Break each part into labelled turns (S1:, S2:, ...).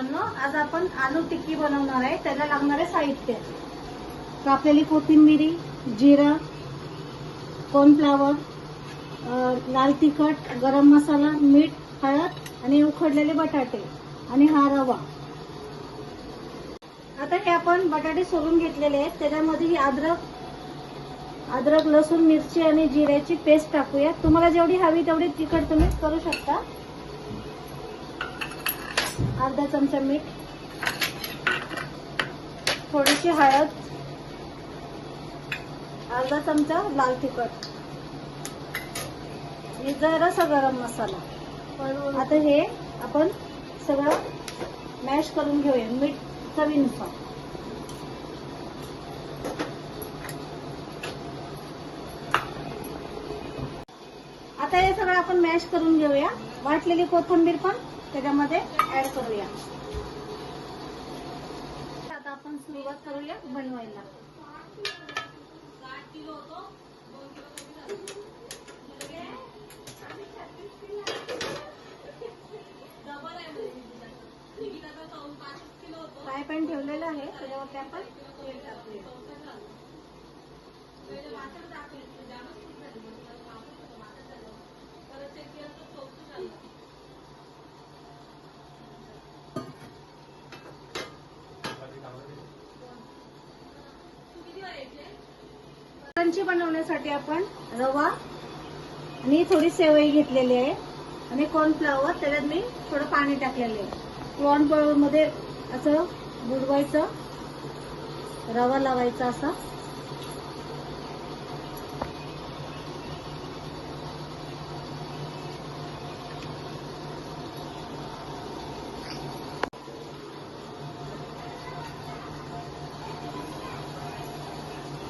S1: मित्रांनो, आज आपण आलू टिक्की बनवणार आहे. त्याला लागणारे साहित्य: कापलेली कोथिंबीर, जिरं, कॉर्नफ्लॉवर, लाल तिखट, गरम मसाला, मीठ, हळद आणि उकडलेले बटाटे आणि हा रवा. आता हे आपण बटाटे सोलून घेतलेले आहेत. त्याच्यामध्ये ही अद्रक, लसूण, मिरची आणि जिऱ्याची पेस्ट टाकूया. तुम्हाला जेवढी हवी तेवढी तिखट तुम्ही करू शकता. अर्धा चमचा मीठ, थोडीशी हळद, अर्धा चमचा लाल तिखट आणि जरासा गरम मसाला. आता हे आपण सगळं मॅश करून घेऊया मीठ चवीनुसार. आता हे सगळं आपण मॅश करून घेऊया. वाटलेली कोथिंबीर पण त्याच्यामध्ये ऍड करूया. आता आपण सुरुवात करूया बनवायला. फ्राय पॅन ठेवलेला आहे, त्याच्यावरती आपण तेल टाकूया. क्रंची बनवण्यासाठी आपण रवा आणि थोडी सेवई घेतलेली आहे आणि कॉर्नफ्लॉवर. त्याच्यात मी थोडं पाणी टाकलेलं आहे. कॉर्नफ्लॉवर मध्ये असं बुडवायचं, रवा लावायचा असा.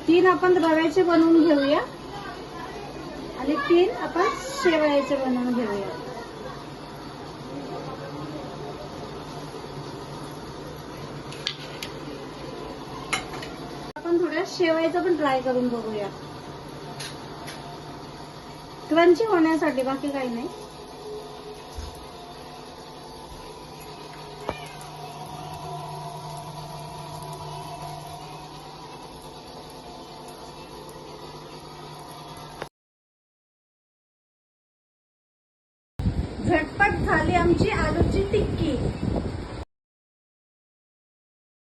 S1: तीन आपण रव्याचे बनवून घेऊया आणि 3 आपण शेवयाचे बनवून घेऊया. आपण थोड्या शेवयाचं पण ट्राय करून बघूया, क्रंची होण्यासाठी, बाकी काही नाही.